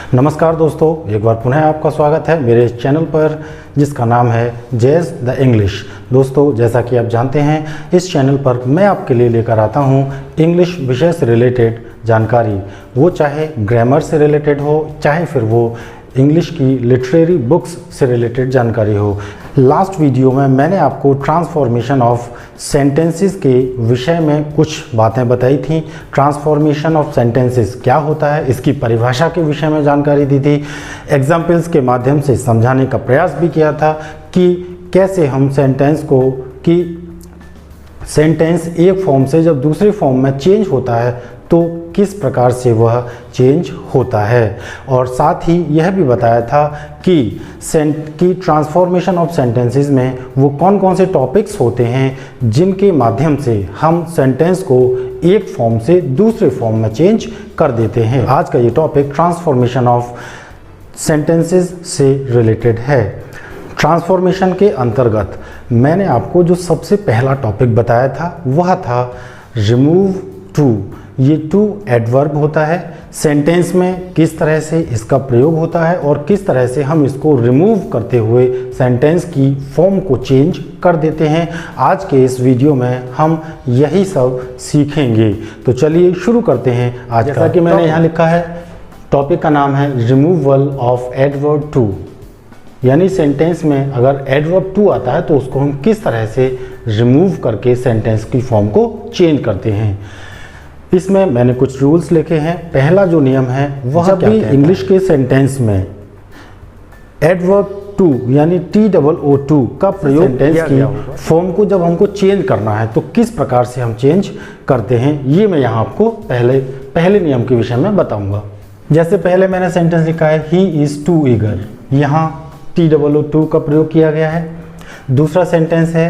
नमस्कार दोस्तों, एक बार पुनः आपका स्वागत है मेरे चैनल पर जिसका नाम है जैज़ द इंग्लिश। दोस्तों, जैसा कि आप जानते हैं, इस चैनल पर मैं आपके लिए लेकर आता हूं इंग्लिश विषय से रिलेटेड जानकारी, वो चाहे ग्रामर से रिलेटेड हो, चाहे फिर वो इंग्लिश की लिटरेरी बुक्स से रिलेटेड जानकारी हो। लास्ट वीडियो में मैंने आपको ट्रांसफॉर्मेशन ऑफ सेंटेंसेस के विषय में कुछ बातें बताई थी। ट्रांसफॉर्मेशन ऑफ सेंटेंसेस क्या होता है, इसकी परिभाषा के विषय में जानकारी दी थी। एग्जाम्पल्स के माध्यम से समझाने का प्रयास भी किया था कि कैसे हम सेंटेंस एक फॉर्म से जब दूसरे फॉर्म में चेंज होता है तो किस प्रकार से वह चेंज होता है, और साथ ही यह भी बताया था कि ट्रांसफॉर्मेशन ऑफ सेंटेंसेस में वो कौन कौन से टॉपिक्स होते हैं जिनके माध्यम से हम सेंटेंस को एक फॉर्म से दूसरे फॉर्म में चेंज कर देते हैं। आज का ये टॉपिक ट्रांसफॉर्मेशन ऑफ सेंटेंसेस से रिलेटेड है। ट्रांसफॉर्मेशन के अंतर्गत मैंने आपको जो सबसे पहला टॉपिक बताया था वह था रिमूव टू। ये टू एडवर्ब होता है। सेंटेंस में किस तरह से इसका प्रयोग होता है और किस तरह से हम इसको रिमूव करते हुए सेंटेंस की फॉर्म को चेंज कर देते हैं, आज के इस वीडियो में हम यही सब सीखेंगे। तो चलिए शुरू करते हैं आज। जैसा कि मैंने यहाँ लिखा है, टॉपिक का नाम है रिमूवल ऑफ एडवर्ब टू, यानी सेंटेंस में अगर एडवर्ब टू आता है तो उसको हम किस तरह से रिमूव करके सेंटेंस की फॉर्म को चेंज करते हैं। इसमें मैंने कुछ रूल्स लिखे हैं। पहला जो नियम है वह जब भी इंग्लिश के सेंटेंस में एडवर्ब टू यानी TOO का प्रयोग सेंटेंस की फॉर्म को जब हमको चेंज करना है तो किस प्रकार से हम चेंज करते हैं, ये मैं यहाँ आपको पहले नियम के विषय में बताऊंगा। जैसे पहले मैंने सेंटेंस लिखा है ही इज़ टू ईगर, यहाँ TOO का प्रयोग किया गया है। दूसरा सेंटेंस है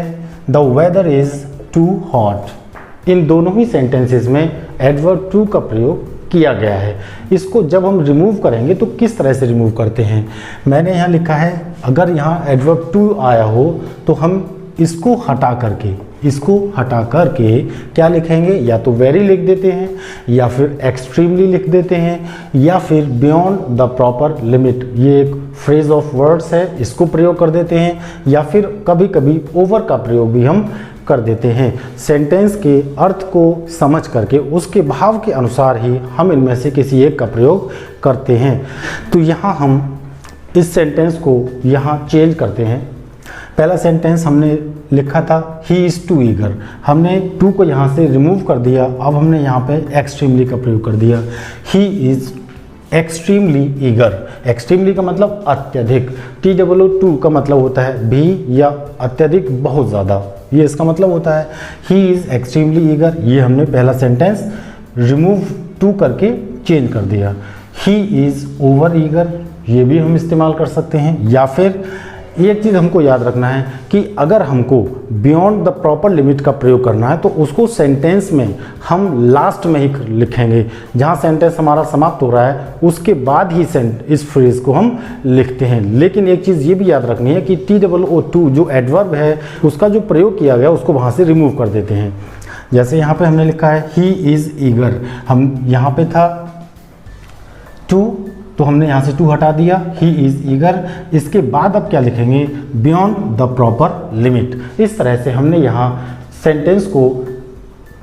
the weather is too hot. इन दोनों ही सेंटेंसेस में एडवर्ब टू का प्रयोग किया गया है। इसको जब हम रिमूव करेंगे तो किस तरह से रिमूव करते हैं, मैंने यहाँ लिखा है अगर यहाँ एडवर्ब टू आया हो तो हम इसको हटा करके क्या लिखेंगे, या तो वेरी लिख देते हैं, या फिर एक्सट्रीमली लिख देते हैं, या फिर बियॉन्ड द प्रॉपर लिमिट, ये एक फ्रेज ऑफ वर्ड्स है, इसको प्रयोग कर देते हैं, या फिर कभी कभी ओवर का प्रयोग भी हम कर देते हैं। सेंटेंस के अर्थ को समझ करके उसके भाव के अनुसार ही हम इनमें से किसी एक का प्रयोग करते हैं। तो यहाँ हम इस सेंटेंस को यहाँ चेंज करते हैं। पहला सेंटेंस हमने लिखा था ही इज़ टू ईगर, हमने टू को यहाँ से रिमूव कर दिया, अब हमने यहाँ पे एक्सट्रीमली का प्रयोग कर दिया। He is extremely eager, extremely का मतलब अत्यधिक, TOO का मतलब होता है भी या अत्यधिक बहुत ज़्यादा, ये इसका मतलब होता है। ही इज़ एक्सट्रीमली ईगर, ये हमने पहला सेंटेंस रिमूव टू करके चेंज कर दिया। ही इज़ ओवर ईगर, ये भी हम इस्तेमाल कर सकते हैं। या फिर एक चीज़ हमको याद रखना है कि अगर हमको बियॉन्ड द प्रॉपर लिमिट का प्रयोग करना है तो उसको सेंटेंस में हम लास्ट में ही लिखेंगे, जहाँ सेंटेंस हमारा समाप्त हो रहा है उसके बाद ही इस फ्रेज को हम लिखते हैं। लेकिन एक चीज़ ये भी याद रखनी है कि TOO जो एडवर्ब है उसका जो प्रयोग किया गया उसको वहाँ से रिमूव कर देते हैं। जैसे यहाँ पे हमने लिखा है ही इज़ ईगर, हम यहाँ पे था टू तो हमने यहाँ से टू हटा दिया, ही इज़ ईगर। इसके बाद अब क्या लिखेंगे, बियॉन्ड द प्रॉपर लिमिट। इस तरह से हमने यहाँ सेंटेंस को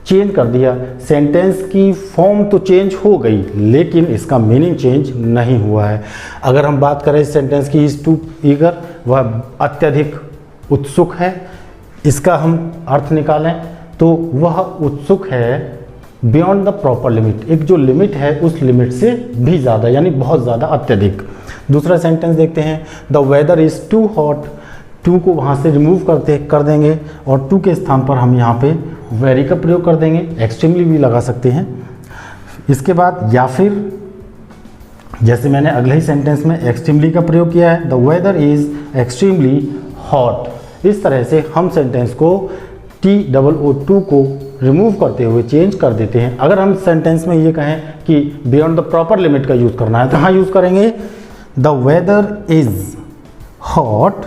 चेंज कर दिया। सेंटेंस की फॉर्म तो चेंज हो गई लेकिन इसका मीनिंग चेंज नहीं हुआ है। अगर हम बात करें सेंटेंस की इज़ टू ईगर, वह अत्यधिक उत्सुक है, इसका हम अर्थ निकालें तो वह उत्सुक है बियॉन्ड द प्रॉपर लिमिट, एक जो लिमिट है उस लिमिट से भी ज़्यादा, यानी बहुत ज़्यादा अत्यधिक। दूसरा सेंटेंस देखते हैं the weather is too hot, too को वहाँ से रिमूव कर देंगे और टू के स्थान पर हम यहाँ पे वेरी का प्रयोग कर देंगे, एक्सट्रीमली भी लगा सकते हैं। इसके बाद या फिर जैसे मैंने अगले ही सेंटेंस में एक्सट्रीमली का प्रयोग किया है, the weather is extremely hot. इस तरह से हम सेंटेंस को TOO को रिमूव करते हुए चेंज कर देते हैं। अगर हम सेंटेंस में ये कहें कि बियॉन्ड द प्रॉपर लिमिट का यूज़ करना है तो हाँ यूज़ करेंगे द वेदर इज़ हॉट।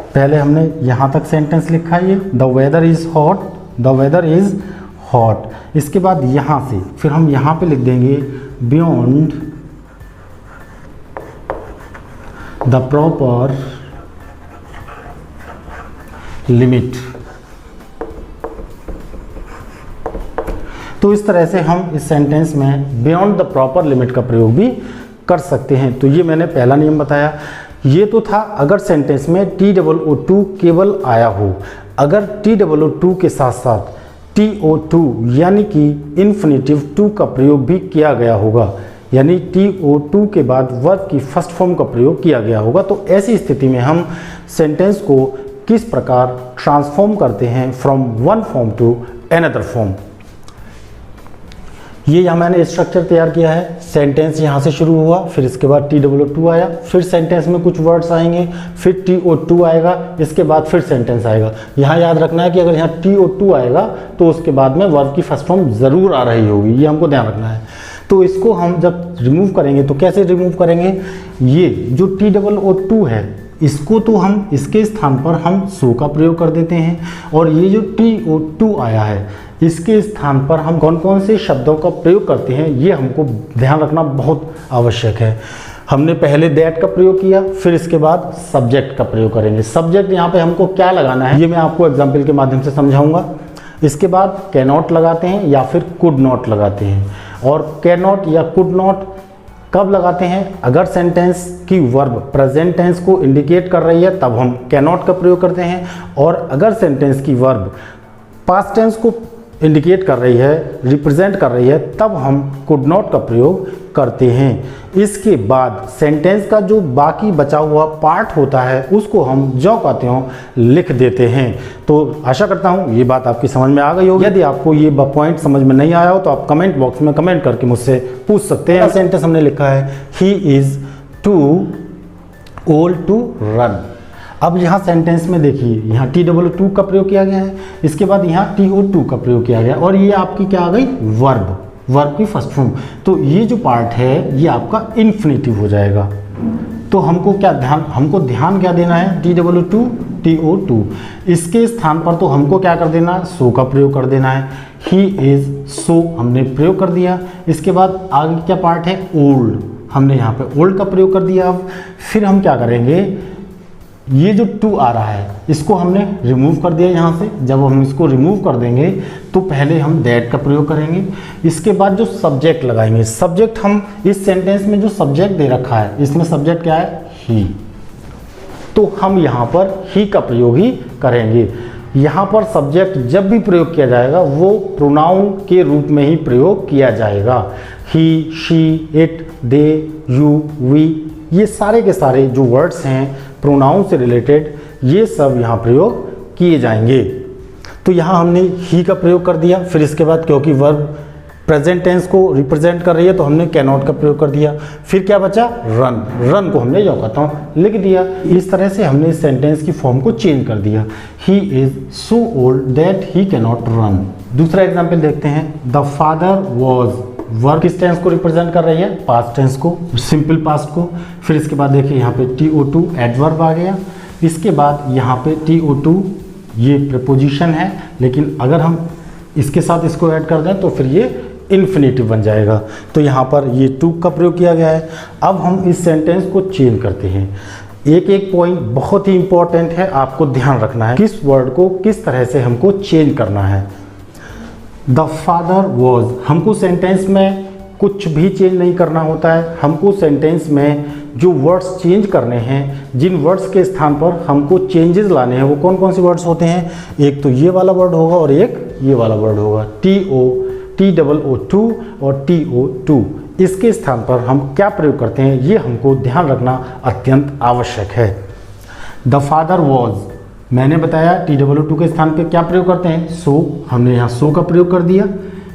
पहले हमने यहाँ तक सेंटेंस लिखा है, ये the weather is hot, the weather is hot. इसके बाद यहाँ से फिर हम यहाँ पे लिख देंगे बियॉन्ड द प्रॉपर लिमिट। तो इस तरह से हम इस सेंटेंस में बियॉन्ड द प्रॉपर लिमिट का प्रयोग भी कर सकते हैं। तो ये मैंने पहला नियम बताया। ये तो था अगर सेंटेंस में TOO2 केवल आया हो। अगर TOO2 के साथ साथ TO2 यानी कि इन्फिनेटिव टू का प्रयोग भी किया गया होगा, यानी TO2 के बाद वर्ब की फर्स्ट फॉर्म का प्रयोग किया गया होगा, तो ऐसी स्थिति में हम सेंटेंस को किस प्रकार ट्रांसफॉर्म करते हैं from one form to another form. ये यहाँ मैंने स्ट्रक्चर तैयार किया है। सेंटेंस यहाँ से शुरू हुआ, फिर इसके बाद TOO2 आया, फिर सेंटेंस में कुछ वर्ड्स आएंगे, फिर TO2 आएगा, इसके बाद फिर सेंटेंस आएगा। यहाँ याद रखना है कि अगर यहाँ TO2 आएगा तो उसके बाद में वर्ब की फर्स्ट फॉर्म ज़रूर आ रही होगी, ये हमको ध्यान रखना है। तो इसको हम जब रिमूव करेंगे तो कैसे रिमूव करेंगे, ये जो TOO2 है इसको तो हम इसके स्थान पर हम सो का प्रयोग कर देते हैं, और ये जो TO2 आया है इसके स्थान पर हम कौन कौन से शब्दों का प्रयोग करते हैं ये हमको ध्यान रखना बहुत आवश्यक है। हमने पहले दैट का प्रयोग किया, फिर इसके बाद सब्जेक्ट का प्रयोग करेंगे। सब्जेक्ट यहाँ पे हमको क्या लगाना है ये मैं आपको एग्जाम्पल के माध्यम से समझाऊंगा। इसके बाद कैन नॉट लगाते हैं या फिर कुड नॉट लगाते हैं। और कैन नॉट या कुड नॉट कब लगाते हैं, अगर सेंटेंस की वर्ब प्रेजेंट टेंस को इंडिकेट कर रही है तब हम कैन नॉट का प्रयोग करते हैं, और अगर सेंटेंस की वर्ब पास्ट टेंस को इंडिकेट कर रही है, रिप्रेजेंट कर रही है, तब हम कुड नॉट का प्रयोग करते हैं। इसके बाद सेंटेंस का जो बाकी बचा हुआ पार्ट होता है उसको हम जो कहते हो लिख देते हैं। तो आशा करता हूँ ये बात आपकी समझ में आ गई होगी। यदि आपको ये पॉइंट समझ में नहीं आया हो तो आप कमेंट बॉक्स में कमेंट करके मुझसे पूछ सकते हैं। सेंटेंस हमने लिखा है he is too old to run. अब यहाँ सेंटेंस में देखिए यहाँ TOO2 का प्रयोग किया गया है, इसके बाद यहाँ TO2 का प्रयोग किया गया, और ये आपकी क्या आ गई वर्ब की फर्स्ट फॉर्म। तो ये जो पार्ट है ये आपका इन्फिनेटिव हो जाएगा। तो हमको ध्यान क्या देना है, TOO2 TO2 इसके स्थान पर तो हमको क्या कर देना, सो का प्रयोग कर देना है। ही इज़ सो हमने प्रयोग कर दिया। इसके बाद आगे क्या पार्ट है, ओल्ड, हमने यहाँ पे ओल्ड का प्रयोग कर दिया। अब फिर हम क्या करेंगे, ये जो टू आ रहा है इसको हमने रिमूव कर दिया यहाँ से। जब हम इसको रिमूव कर देंगे तो पहले हम दैट का प्रयोग करेंगे, इसके बाद जो सब्जेक्ट लगाएंगे। सब्जेक्ट हम इस सेंटेंस में जो सब्जेक्ट दे रखा है इसमें सब्जेक्ट क्या है, ही, तो हम यहाँ पर ही का प्रयोग ही करेंगे। यहाँ पर सब्जेक्ट जब भी प्रयोग किया जाएगा वो प्रोनाउन के रूप में ही प्रयोग किया जाएगा। He, she, it, they, you, we, ये सारे के सारे जो वर्ड्स हैं प्रोनाउन से रिलेटेड ये सब यहाँ प्रयोग किए जाएंगे। तो यहाँ हमने ही का प्रयोग कर दिया, फिर इसके बाद क्योंकि वर्ब प्रेजेंट टेंस को रिप्रेजेंट कर रही है तो हमने कैन नॉट का प्रयोग कर दिया। फिर क्या बचा, रन को हमने जो कहता हूँ लिख दिया। इस तरह से हमने इस सेंटेंस की फॉर्म को चेंज कर दिया। He is so old that he can not run. दूसरा एग्जाम्पल देखते हैं, द फादर वॉज, वर्ब किस टेंस को रिप्रेजेंट कर रही है, पास्ट टेंस को, सिंपल पास्ट को। फिर इसके बाद देखिए यहाँ पे TO2 एडवर्ब आ गया। इसके बाद यहाँ पे TO2 ये प्रीपोजिशन है, लेकिन अगर हम इसके साथ इसको ऐड कर दें तो फिर ये इन्फिनेटिव बन जाएगा। तो यहाँ पर ये टू का प्रयोग किया गया है। अब हम इस सेंटेंस को चेंज करते हैं। एक एक पॉइंट बहुत ही इंपॉर्टेंट है, आपको ध्यान रखना है किस वर्ड को किस तरह से हमको चेंज करना है। द फादर वॉज, हमको सेंटेंस में कुछ भी चेंज नहीं करना होता है। हमको सेंटेंस में जो वर्ड्स चेंज करने हैं, जिन वर्ड्स के स्थान पर हमको चेंजेस लाने हैं, वो कौन कौन से वर्ड्स होते हैं, एक तो ये वाला वर्ड होगा और एक ये वाला वर्ड होगा, TOO2 और TO2। इसके स्थान पर हम क्या प्रयोग करते हैं ये हमको ध्यान रखना अत्यंत आवश्यक है। द फादर वॉज, मैंने बताया TOO2 के स्थान पे क्या प्रयोग करते हैं, सो, हमने यहाँ सो का प्रयोग कर दिया।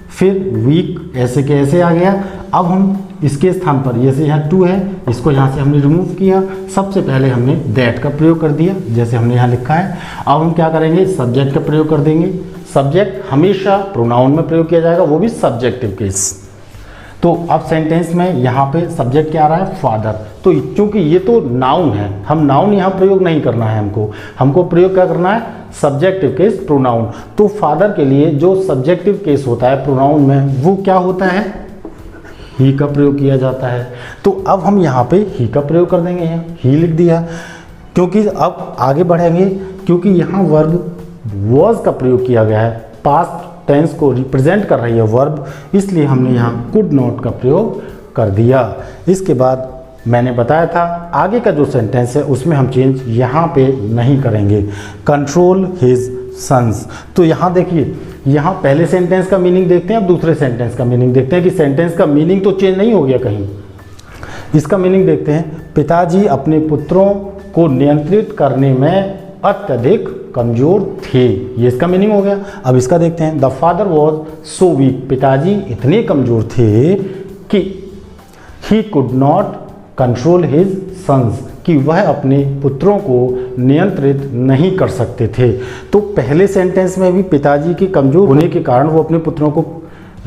फिर वीक ऐसे के ऐसे आ गया। अब हम इसके स्थान पर, जैसे यहाँ टू है इसको यहाँ से हमने रिमूव किया। सबसे पहले हमने दैट का प्रयोग कर दिया जैसे हमने यहाँ लिखा है। अब हम क्या करेंगे, सब्जेक्ट का प्रयोग कर देंगे। सब्जेक्ट हमेशा प्रोनाउन में प्रयोग किया जाएगा, वो भी सब्जेक्टिव केस। तो अब सेंटेंस में यहाँ पे सब्जेक्ट क्या आ रहा है, फादर। तो चूंकि ये तो नाउन है, हम नाउन यहाँ प्रयोग नहीं करना है, हमको प्रयोग क्या करना है, सब्जेक्टिव केस प्रोनाउन। तो फादर के लिए जो सब्जेक्टिव केस होता है प्रोनाउन में वो क्या होता है, ही का प्रयोग किया जाता है। तो अब हम यहाँ पे ही का प्रयोग कर देंगे, यहाँ ही लिख दिया, क्योंकि अब आगे बढ़ेंगे, क्योंकि यहाँ वर्ब वॉज का प्रयोग किया गया है, पास्ट टेंस को रिप्रेजेंट कर रही है वर्ब, इसलिए हमने यहाँ कुड नॉट का प्रयोग कर दिया। इसके बाद मैंने बताया था आगे का जो सेंटेंस है उसमें हम चेंज यहाँ पे नहीं करेंगे, कंट्रोल हिज सन्स। तो यहाँ देखिए, यहाँ पहले सेंटेंस का मीनिंग देखते हैं, अब दूसरे सेंटेंस का मीनिंग देखते हैं कि सेंटेंस का मीनिंग तो चेंज नहीं हो गया कहीं। इसका मीनिंग देखते हैं, पिताजी अपने पुत्रों को नियंत्रित करने में अत्यधिक कमज़ोर थे, ये इसका मीनिंग हो गया। अब इसका देखते हैं, the father was so weak, पिताजी इतने कमज़ोर थे कि he could not control his sons, कि वह अपने पुत्रों को नियंत्रित नहीं कर सकते थे। तो पहले सेंटेंस में भी पिताजी के कमज़ोर होने के कारण वो अपने पुत्रों को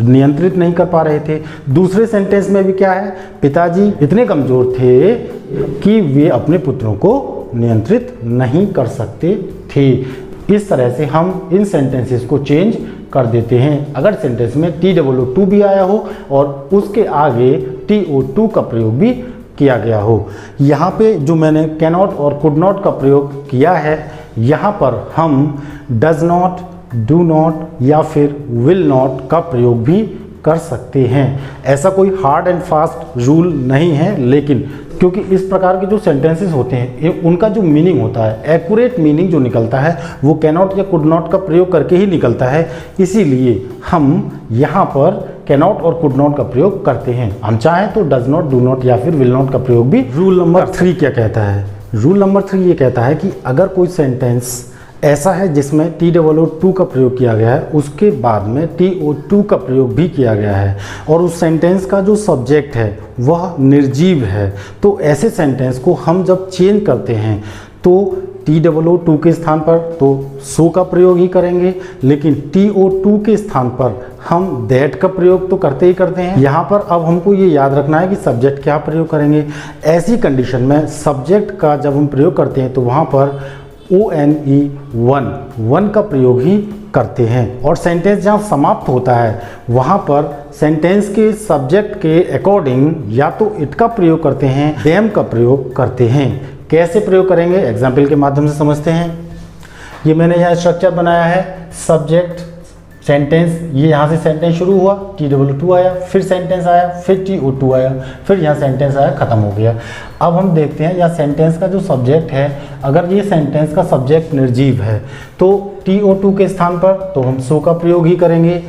नियंत्रित नहीं कर पा रहे थे। दूसरे सेंटेंस में भी क्या है, पिताजी इतने कमज़ोर थे कि वे अपने पुत्रों को नियंत्रित नहीं कर सकते थे। इस तरह से हम इन सेंटेंसेस को चेंज कर देते हैं। अगर सेंटेंस में TOO भी आया हो और उसके आगे TO2 का प्रयोग भी किया गया हो। यहाँ पे जो मैंने कैनॉट और कुड नॉट का प्रयोग किया है, यहाँ पर हम डज नॉट, डू नॉट या फिर विल नॉट का प्रयोग भी कर सकते हैं। ऐसा कोई हार्ड एंड फास्ट रूल नहीं है, लेकिन क्योंकि इस प्रकार के जो सेंटेंसेस होते हैं उनका जो मीनिंग होता है, एक्यूरेट मीनिंग जो निकलता है वो कैनॉट या कुड नॉट का प्रयोग करके ही निकलता है, इसीलिए हम यहाँ पर कैनॉट और कुड नॉट का प्रयोग करते हैं। हम चाहें तो डज नॉट, डू नॉट या फिर विल नॉट का प्रयोग भी। रूल नंबर 3 क्या कहता है? रूल नंबर 3 ये कहता है कि अगर कोई सेंटेंस ऐसा है जिसमें TOO का प्रयोग किया गया है, उसके बाद में TO2 का प्रयोग भी किया गया है और उस सेंटेंस का जो सब्जेक्ट है वह निर्जीव है, तो ऐसे सेंटेंस को हम जब चेंज करते हैं तो TOO के स्थान पर तो सो का प्रयोग ही करेंगे, लेकिन TO2 के स्थान पर हम दैट का प्रयोग तो करते ही करते हैं। यहाँ पर अब हमको ये याद रखना है कि सब्जेक्ट क्या प्रयोग करेंगे। ऐसी कंडीशन में सब्जेक्ट का जब हम प्रयोग करते हैं तो वहाँ पर ONE वन का प्रयोग ही करते हैं, और सेंटेंस जहाँ समाप्त होता है वहाँ पर सेंटेंस के सब्जेक्ट के अकॉर्डिंग या तो इट का प्रयोग करते हैं, देम का प्रयोग करते हैं। कैसे प्रयोग करेंगे, एग्जाम्पल के माध्यम से समझते हैं। ये मैंने यहाँ स्ट्रक्चर बनाया है, सब्जेक्ट सेंटेंस, ये यहाँ से सेंटेंस शुरू हुआ, TOO आया, फिर सेंटेंस आया, फिर TO2 आया, फिर यहाँ सेंटेंस आया, ख़त्म हो गया। अब हम देखते हैं यहाँ सेंटेंस का जो सब्जेक्ट है, अगर ये सेंटेंस का सब्जेक्ट निर्जीव है तो TO2 के स्थान पर तो हम सो का प्रयोग ही करेंगे,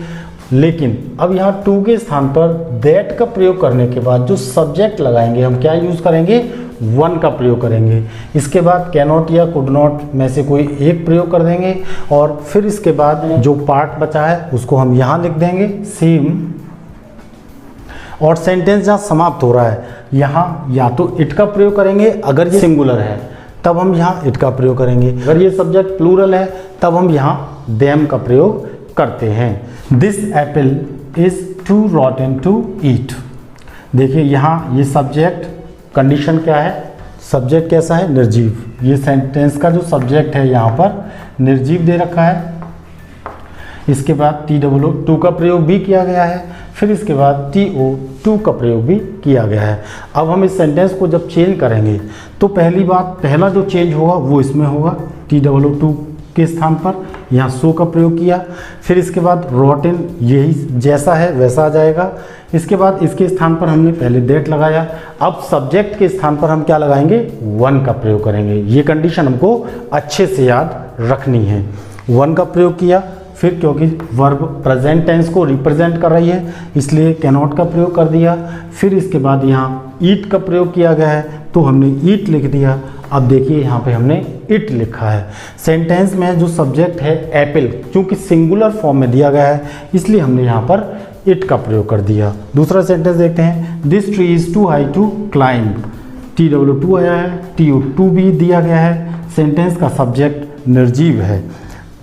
लेकिन अब यहाँ टू के स्थान पर दैट का प्रयोग करने के बाद जो सब्जेक्ट लगाएंगे हम क्या यूज़ करेंगे, वन का प्रयोग करेंगे। इसके बाद कैनॉट या कुड नॉट में से कोई एक प्रयोग कर देंगे, और फिर इसके बाद जो पार्ट बचा है उसको हम यहाँ लिख देंगे सेम, और सेंटेंस जहाँ समाप्त हो रहा है यहाँ या तो इट का प्रयोग करेंगे, अगर ये सिंगुलर है तब हम यहाँ इट का प्रयोग करेंगे, अगर ये सब्जेक्ट प्लूरल है तब हम यहाँ देम का प्रयोग करते हैं। This apple is too rotten to eat. देखिए यहाँ ये सब्जेक्ट कंडीशन क्या है, सब्जेक्ट कैसा है, निर्जीव। ये सेंटेंस का जो सब्जेक्ट है यहाँ पर निर्जीव दे रखा है। इसके बाद TOO का प्रयोग भी किया गया है, फिर इसके बाद TO2 का प्रयोग भी किया गया है। अब हम इस सेंटेंस को जब चेंज करेंगे तो पहली बात, पहला जो चेंज होगा वो इसमें होगा, TOO के स्थान पर यहाँ सो का प्रयोग किया, फिर इसके बाद रॉटन यही जैसा है वैसा आ जाएगा। इसके बाद इसके स्थान पर हमने पहले दैट लगाया, अब सब्जेक्ट के स्थान पर हम क्या लगाएंगे, वन का प्रयोग करेंगे। ये कंडीशन हमको अच्छे से याद रखनी है। वन का प्रयोग किया, फिर क्योंकि वर्ब प्रेजेंट टेंस को रिप्रेजेंट कर रही है इसलिए कैनॉट का प्रयोग कर दिया, फिर इसके बाद यहाँ ईट का प्रयोग किया गया है तो हमने ईट लिख दिया। अब देखिए यहाँ पे हमने इट लिखा है। सेंटेंस में जो सब्जेक्ट है एप्पल, चूँकि सिंगुलर फॉर्म में दिया गया है इसलिए हमने यहाँ पर इट का प्रयोग कर दिया। दूसरा सेंटेंस देखते हैं, this tree is too high to climb. TOO आया है, TO2 भी दिया गया है, सेंटेंस का सब्जेक्ट निर्जीव है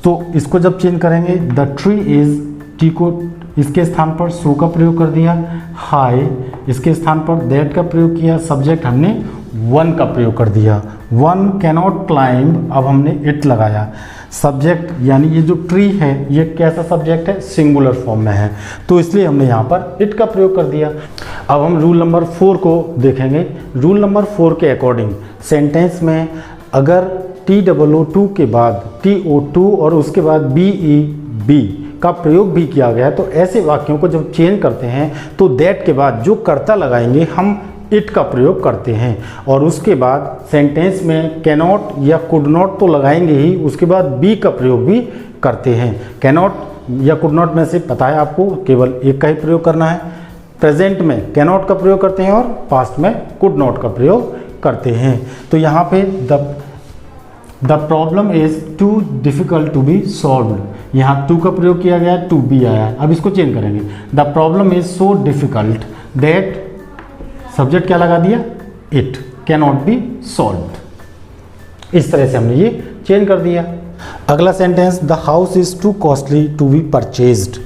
तो इसको जब चेंज करेंगे, द ट्री इज़, टी को इसके स्थान पर सो का प्रयोग कर दिया, हाई इसके स्थान पर दैट का प्रयोग किया, सब्जेक्ट हमने वन का प्रयोग कर दिया। वन कैनॉट क्लाइंब, अब हमने इट लगाया। सब्जेक्ट यानी ये जो ट्री है ये कैसा सब्जेक्ट है, सिंगुलर फॉर्म में है तो इसलिए हमने यहाँ पर इट का प्रयोग कर दिया। अब हम रूल नंबर 4 को देखेंगे। रूल नंबर 4 के अकॉर्डिंग सेंटेंस में अगर TOO2 के बाद TO2 और उसके बाद BEB का प्रयोग भी किया गया है तो ऐसे वाक्यों को जब चेंज करते हैं तो दैट के बाद जो कर्ता लगाएंगे हम इट का प्रयोग करते हैं, और उसके बाद सेंटेंस में कैनॉट या कुड नॉट तो लगाएंगे ही, उसके बाद बी का प्रयोग भी करते हैं। कैनॉट या कुड नॉट में से पता है आपको केवल एक का ही प्रयोग करना है। प्रेजेंट में कैनॉट का प्रयोग करते हैं और पास्ट में कुड नॉट का प्रयोग करते हैं। तो यहाँ पे the problem is too difficult to be solved, यहाँ टू का प्रयोग किया गया, टू बी आया। अब इसको चेंज करेंगे, the problem is so difficult that subject क्या लगा दिया, it can not be solved. इस तरह से हमने ये चेंज कर दिया। अगला sentence, the house is too costly to be purchased,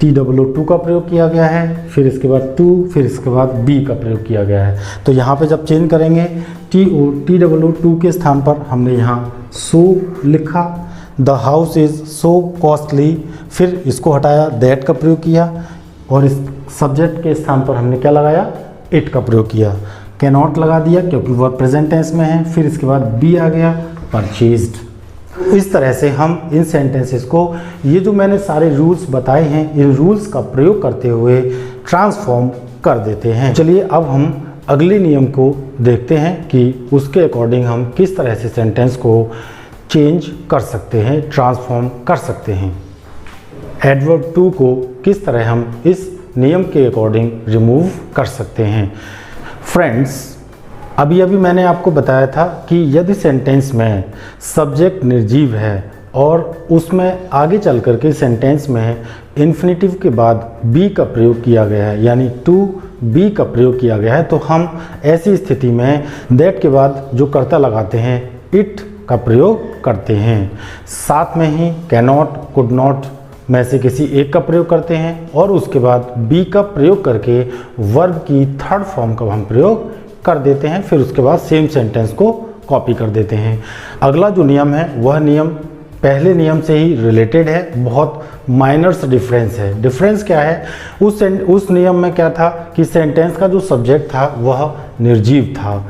TOO2 का प्रयोग किया गया है, फिर इसके बाद टू, फिर इसके बाद बी का प्रयोग किया गया है। तो यहाँ पे जब चेंज करेंगे TOO2 के स्थान पर हमने यहाँ सो लिखा, the house is so costly, फिर इसको हटाया, दैट का प्रयोग किया, और इस सब्जेक्ट के स्थान पर हमने क्या लगाया, इट का प्रयोग किया। कैनॉट लगा दिया क्योंकि वह प्रेजेंट टेंस में है, फिर इसके बाद बी आ गया, परचेज्ड। इस तरह से हम इन सेंटेंसेस को, ये जो मैंने सारे रूल्स बताए हैं, इन रूल्स का प्रयोग करते हुए ट्रांसफॉर्म कर देते हैं। चलिए अब हम अगले नियम को देखते हैं कि उसके अकॉर्डिंग हम किस तरह से सेंटेंस को चेंज कर सकते हैं, ट्रांसफॉर्म कर सकते हैं। एडवर्ब टू को किस तरह हम इस नियम के अकॉर्डिंग रिमूव कर सकते हैं। फ्रेंड्स, अभी मैंने आपको बताया था कि यदि सेंटेंस में सब्जेक्ट निर्जीव है और उसमें आगे चल कर के सेंटेंस में इन्फिनेटिव के बाद बी का प्रयोग किया गया है, यानी टू बी का प्रयोग किया गया है, तो हम ऐसी स्थिति में दैट के बाद जो कर्ता लगाते हैं इट का प्रयोग करते हैं। साथ में ही कैनॉट, कुड नॉट में से किसी एक का प्रयोग करते हैं, और उसके बाद बी का प्रयोग करके वर्ब की थर्ड फॉर्म का हम प्रयोग कर देते हैं। फिर उसके बाद सेम सेंटेंस को कॉपी कर देते हैं। अगला जो नियम है वह नियम पहले नियम से ही रिलेटेड है, बहुत माइनर्स डिफरेंस है। डिफरेंस क्या है, उस नियम में क्या था कि सेंटेंस का जो सब्जेक्ट था वह निर्जीव था,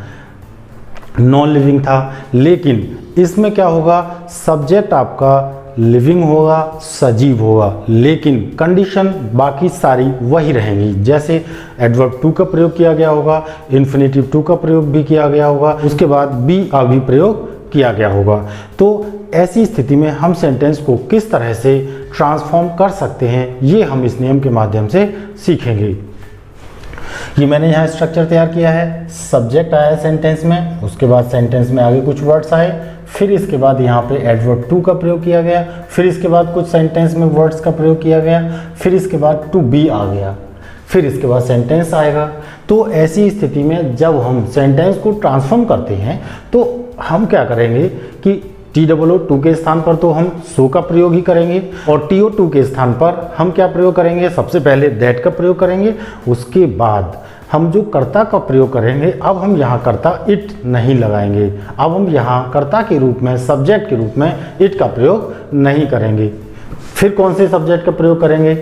नॉन लिविंग था, लेकिन इसमें क्या होगा, सब्जेक्ट आपका लिविंग होगा, सजीव होगा, लेकिन कंडीशन बाकी सारी वही रहेंगी। जैसे एडवर्ब टू का प्रयोग किया गया होगा, इन्फिनेटिव टू का प्रयोग भी किया गया होगा, उसके बाद बी का भी प्रयोग किया गया होगा। तो ऐसी स्थिति में हम सेंटेंस को किस तरह से ट्रांसफॉर्म कर सकते हैं, ये हम इस नियम के माध्यम से सीखेंगे। ये मैंने यहाँ स्ट्रक्चर तैयार किया है। सब्जेक्ट आया सेंटेंस में, उसके बाद सेंटेंस में आगे कुछ वर्ड्स आए, फिर इसके बाद यहाँ पे एडवर्ब टू का प्रयोग किया गया, फिर इसके बाद कुछ सेंटेंस में वर्ड्स का प्रयोग किया गया, फिर इसके बाद टू बी आ गया, फिर इसके बाद सेंटेंस आएगा। तो ऐसी स्थिति में जब हम सेंटेंस को ट्रांसफॉर्म करते हैं तो हम क्या करेंगे कि TOO2 के स्थान पर तो हम सो का प्रयोग ही करेंगे, और TO2 के स्थान पर हम क्या प्रयोग करेंगे, सबसे पहले दैट का प्रयोग करेंगे, उसके बाद हम जो कर्ता का प्रयोग करेंगे, अब हम यहाँ कर्ता इट नहीं लगाएंगे, अब हम यहाँ कर्ता के रूप में, सब्जेक्ट के रूप में इट का प्रयोग नहीं करेंगे। फिर कौन से सब्जेक्ट का प्रयोग करेंगे,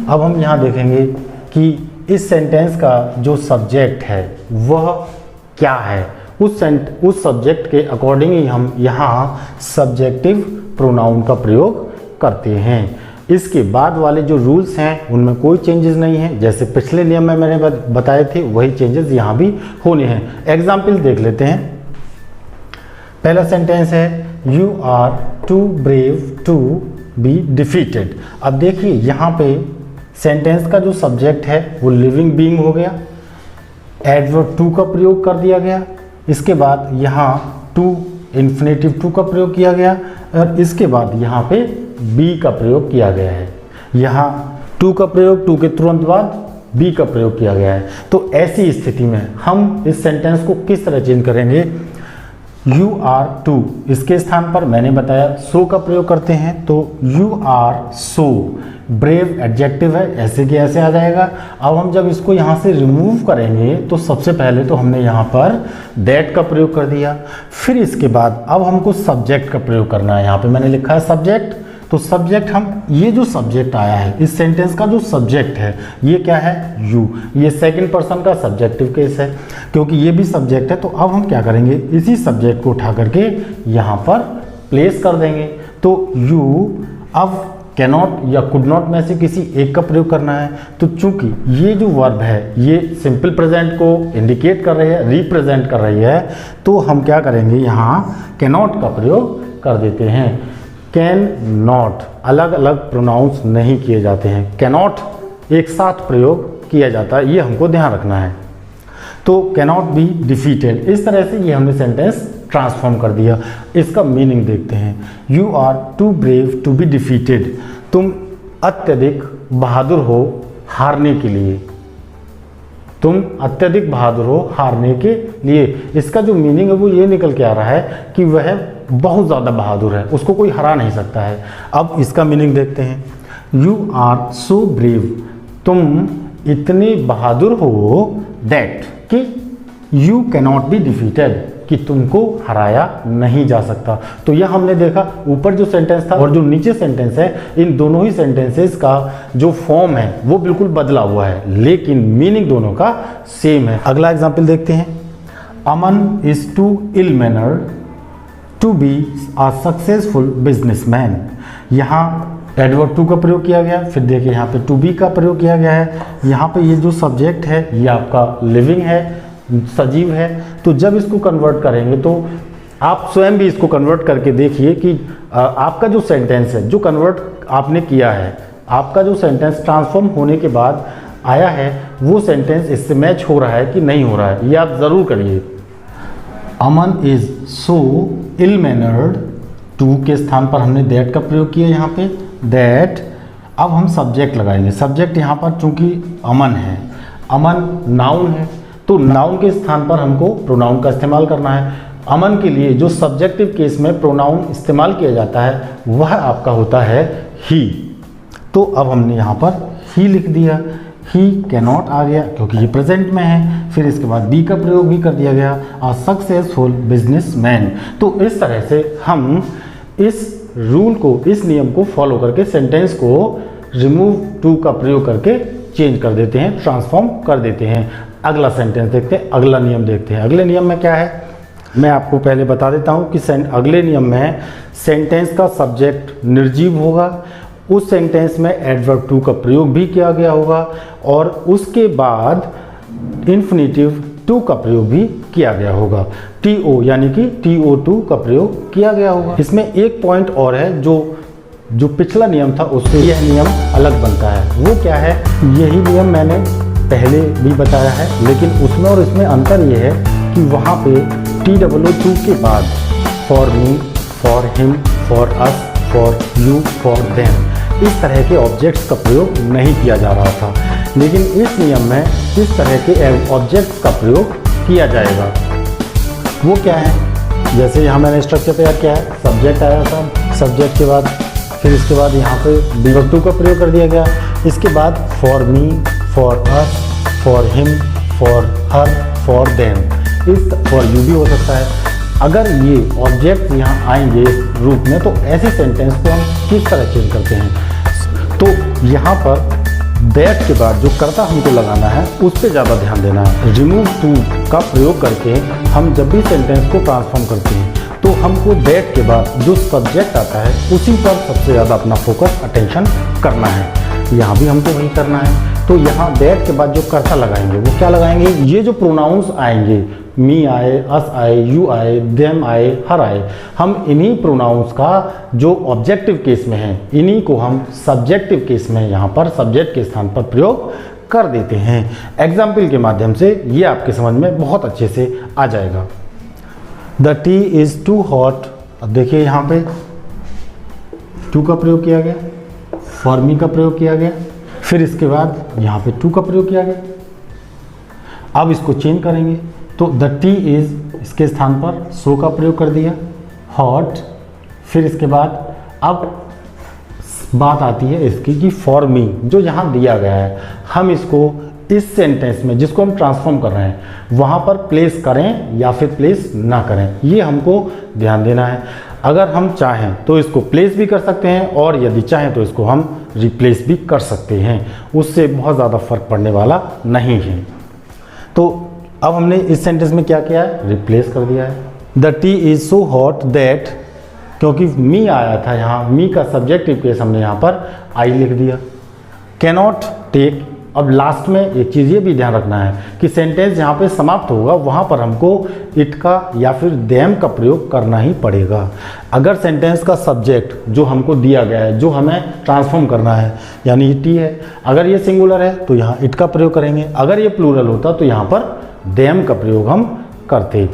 अब हम यहाँ देखेंगे कि इस सेंटेंस का जो सब्जेक्ट है वह क्या है, उस सब्जेक्ट के अकॉर्डिंग ही हम यहाँ सब्जेक्टिव प्रोनाउन का प्रयोग करते हैं। इसके बाद वाले जो रूल्स हैं उनमें कोई चेंजेस नहीं है, जैसे पिछले नियम में मैंने बताए थे वही चेंजेस यहाँ भी होने हैं। एग्जाम्पल देख लेते हैं। पहला सेंटेंस है, you are too brave to be defeated. अब देखिए यहाँ पे सेंटेंस का जो सब्जेक्ट है वो लिविंग बीइंग हो गया, एडवर्ब टू का प्रयोग कर दिया गया, इसके बाद यहाँ टू इन्फिनेटिव टू का प्रयोग किया गया, और इसके बाद यहाँ पे बी का प्रयोग किया गया है। यहाँ टू का प्रयोग, टू के तुरंत बाद बी का प्रयोग किया गया है। तो ऐसी स्थिति में हम इस सेंटेंस को किस तरह चेंज करेंगे, यू आर टू, इसके स्थान पर मैंने बताया सो का प्रयोग करते हैं, तो you are so, brave adjective है, ऐसे कि ऐसे आ जाएगा। अब हम जब इसको यहाँ से रिमूव करेंगे तो सबसे पहले तो हमने यहाँ पर दैट का प्रयोग कर दिया, फिर इसके बाद अब हमको सब्जेक्ट का प्रयोग करना है। यहाँ पे मैंने लिखा है सब्जेक्ट, तो सब्जेक्ट हम, ये जो सब्जेक्ट आया है इस सेंटेंस का जो सब्जेक्ट है ये क्या है, यू। ये सेकंड पर्सन का सब्जेक्टिव केस है, क्योंकि ये भी सब्जेक्ट है। तो अब हम क्या करेंगे, इसी सब्जेक्ट को उठा करके यहाँ पर प्लेस कर देंगे। तो यू अब कैनॉट या कुड नॉट में से किसी एक का प्रयोग करना है। तो चूंकि ये जो वर्ब है ये सिंपल प्रेजेंट को इंडिकेट कर रही है, रिप्रेजेंट कर रही है, तो हम क्या करेंगे, यहाँ कैनॉट का प्रयोग कर देते हैं। कैन नॉट, अलग अलग प्रोनाउंस नहीं किए जाते हैं, कैनॉट एक साथ प्रयोग किया जाता है, ये हमको ध्यान रखना है। तो कैनॉट बी डिफीटेड, इस तरह से ये हमने सेंटेंस ट्रांसफॉर्म कर दिया। इसका मीनिंग देखते हैं। You are too brave to be defeated, तुम अत्यधिक बहादुर हो हारने के लिए, तुम अत्यधिक बहादुर हो हारने के लिए। इसका जो मीनिंग है वो ये निकल के आ रहा है कि वह बहुत ज़्यादा बहादुर है, उसको कोई हरा नहीं सकता है। अब इसका मीनिंग देखते हैं। यू आर सो ब्रेव, तुम इतने बहादुर हो दैट, कि यू कैनॉट बी डिफीटेड, कि तुमको हराया नहीं जा सकता। तो यह हमने देखा ऊपर जो सेंटेंस था और जो नीचे सेंटेंस है, इन दोनों ही सेंटेंसेस का जो फॉर्म है वो बिल्कुल बदला हुआ है, लेकिन मीनिंग दोनों का सेम है। अगला एग्जाम्पल देखते हैं। Aman is too ill mannered to be a successful businessman. यहाँ एडवर्ब टू का प्रयोग किया गया, फिर देखिए यहाँ पे टू बी का प्रयोग किया गया है। यहाँ पे ये जो सब्जेक्ट है ये आपका लिविंग है, सजीव है। तो जब इसको कन्वर्ट करेंगे तो आप स्वयं भी इसको कन्वर्ट करके देखिए कि आपका जो सेंटेंस है, जो कन्वर्ट आपने किया है, आपका जो सेंटेंस ट्रांसफॉर्म होने के बाद आया है, वो सेंटेंस इससे मैच हो रहा है कि नहीं हो रहा है, ये आप ज़रूर करिए। Aman is so ill mannered, too के स्थान पर हमने दैट का प्रयोग किया यहाँ पे, दैट। अब हम सब्जेक्ट लगाएंगे। सब्जेक्ट यहाँ पर चूंकि अमन है, अमन नाउन है, तो नाउन के स्थान पर हमको प्रोनाउन का इस्तेमाल करना है। अमन के लिए जो सब्जेक्टिव केस में प्रोनाउन इस्तेमाल किया जाता है वह आपका होता है ही। तो अब हमने यहाँ पर ही लिख दिया, ही कैनॉट आ गया क्योंकि ये प्रेजेंट में है। फिर इसके बाद बी का प्रयोग भी कर दिया गया, अ सक्सेसफुल बिजनेसमैन। तो इस तरह से हम इस रूल को, इस नियम को फॉलो करके सेंटेंस को रिमूव टू का प्रयोग करके चेंज कर देते हैं, ट्रांसफॉर्म कर देते हैं। अगला सेंटेंस देखते हैं, अगला नियम देखते हैं। अगले नियम में क्या है मैं आपको पहले बता देता हूं कि अगले नियम में सेंटेंस का सब्जेक्ट निर्जीव होगा, उस सेंटेंस में एडवर्ब टू का प्रयोग भी किया गया होगा और उसके बाद इन्फिनेटिव टू का प्रयोग भी किया गया होगा, टीओ यानी कि TO2 का प्रयोग किया गया होगा। इसमें एक पॉइंट और है, जो पिछला नियम था उससे यह नियम अलग बनता है। वो क्या है, यही नियम मैंने पहले भी बताया है, लेकिन उसमें और इसमें अंतर यह है कि वहाँ पे TOO2 के बाद for me, for him, for us, for you, for them इस तरह के ऑब्जेक्ट्स का प्रयोग नहीं किया जा रहा था, लेकिन इस नियम में इस तरह के ऑब्जेक्ट्स का प्रयोग किया जाएगा। वो क्या है, जैसे यहाँ मैंने स्ट्रक्चर तैयार किया है, सब्जेक्ट आया था, सब्जेक्ट के बाद फिर इसके बाद यहाँ पे वर्ब टू का प्रयोग कर दिया गया, इसके बाद for me, for us, for him, for her, for them, इस फॉर यू भी हो सकता है। अगर ये ऑब्जेक्ट यहाँ आएंगे इस रूप में तो ऐसे सेंटेंस को हम किस तरह चेंज करते हैं, तो यहाँ पर दैट के बाद जो कर्ता हमको लगाना है उस पर ज़्यादा ध्यान देना है। रिमूव टू का प्रयोग करके हम जब भी सेंटेंस को ट्रांसफॉर्म करते हैं तो हमको दैट के बाद जो सब्जेक्ट आता है उसी पर सबसे ज़्यादा अपना फोकस, अटेंशन करना है। यहाँ भी हमको वही करना है। तो यहाँ दैट के बाद जो कर्ता लगाएंगे वो क्या लगाएंगे, ये जो प्रोनाउंस आएंगे, मी आए, अस आए, यू आए, देम आए, हर आए, हम इन्हीं प्रोनाउंस का जो ऑब्जेक्टिव केस में है इन्हीं को हम सब्जेक्टिव केस में यहाँ पर सब्जेक्ट के स्थान पर प्रयोग कर देते हैं। एग्जाम्पल के माध्यम से ये आपके समझ में बहुत अच्छे से आ जाएगा। The tea is too hot, अब देखिए यहाँ पे टू का प्रयोग किया गया, फॉर मी का प्रयोग किया गया, फिर इसके बाद यहाँ पे टू का प्रयोग किया गया। अब इसको चेंज करेंगे तो द टी इज़, इसके स्थान पर सो का प्रयोग कर दिया, हॉट। फिर इसके बाद अब बात आती है इसकी कि फॉर मी जो यहाँ दिया गया है, हम इसको इस सेंटेंस में जिसको हम ट्रांसफॉर्म कर रहे हैं वहाँ पर प्लेस करें या फिर प्लेस ना करें, ये हमको ध्यान देना है। अगर हम चाहें तो इसको प्लेस भी कर सकते हैं और यदि चाहें तो इसको हम रिप्लेस भी कर सकते हैं, उससे बहुत ज़्यादा फर्क पड़ने वाला नहीं है। तो अब हमने इस सेंटेंस में क्या किया है, रिप्लेस कर दिया है। The tea is so hot that, क्योंकि मी आया था यहाँ, मी का सब्जेक्टिव केस हमने यहाँ पर आई लिख दिया। कैनॉट टेक, अब लास्ट में एक चीज़ ये भी ध्यान रखना है कि सेंटेंस जहाँ पे समाप्त होगा वहाँ पर हमको इट का या फिर देम का प्रयोग करना ही पड़ेगा। अगर सेंटेंस का सब्जेक्ट जो हमको दिया गया है, जो हमें ट्रांसफॉर्म करना है, यानी टी है, अगर ये सिंगुलर है तो यहाँ इट का प्रयोग करेंगे, अगर ये प्लूरल होता तो यहाँ पर देम का प्रयोग हम करते।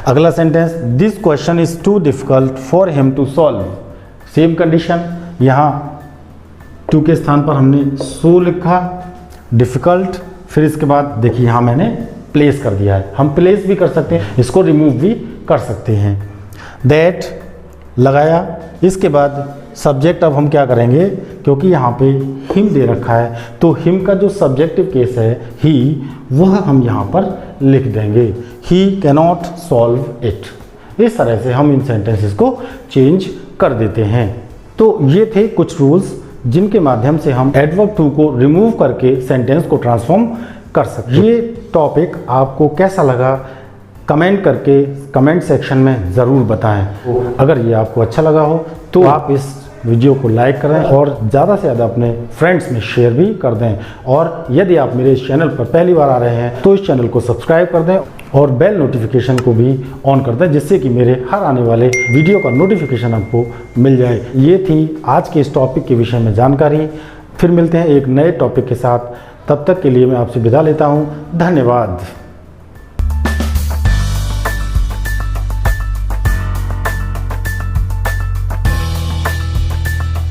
अगला sentence, this question is too difficult for him to solve. Same condition, यहाँ टू के स्थान पर हमने सो लिखा, डिफिकल्ट, फिर इसके बाद देखिए यहाँ मैंने प्लेस कर दिया है। हम प्लेस भी कर सकते हैं, इसको रिमूव भी कर सकते हैं। दैट लगाया, इसके बाद सब्जेक्ट अब हम क्या करेंगे, क्योंकि यहाँ पे हिम दे रखा है तो हिम का जो सब्जेक्टिव केस है ही, वह हम यहाँ पर लिख देंगे, ही कैनॉट सॉल्व इट। इस तरह से हम इन सेंटेंसेस को चेंज कर देते हैं। तो ये थे कुछ रूल्स जिनके माध्यम से हम एडवर्ब टू को रिमूव करके सेंटेंस को ट्रांसफॉर्म कर सकते हैं। ये टॉपिक आपको कैसा लगा कमेंट करके कमेंट सेक्शन में ज़रूर बताएं। अगर ये आपको अच्छा लगा हो तो आप इस वीडियो को लाइक करें और ज़्यादा से ज़्यादा अपने फ्रेंड्स में शेयर भी कर दें। और यदि आप मेरे इस चैनल पर पहली बार आ रहे हैं तो इस चैनल को सब्सक्राइब कर दें और बेल नोटिफिकेशन को भी ऑन कर दें, जिससे कि मेरे हर आने वाले वीडियो का नोटिफिकेशन आपको मिल जाए। ये थी आज के इस टॉपिक के विषय में जानकारी। फिर मिलते हैं एक नए टॉपिक के साथ, तब तक के लिए मैं आपसे विदा लेता हूँ। धन्यवाद।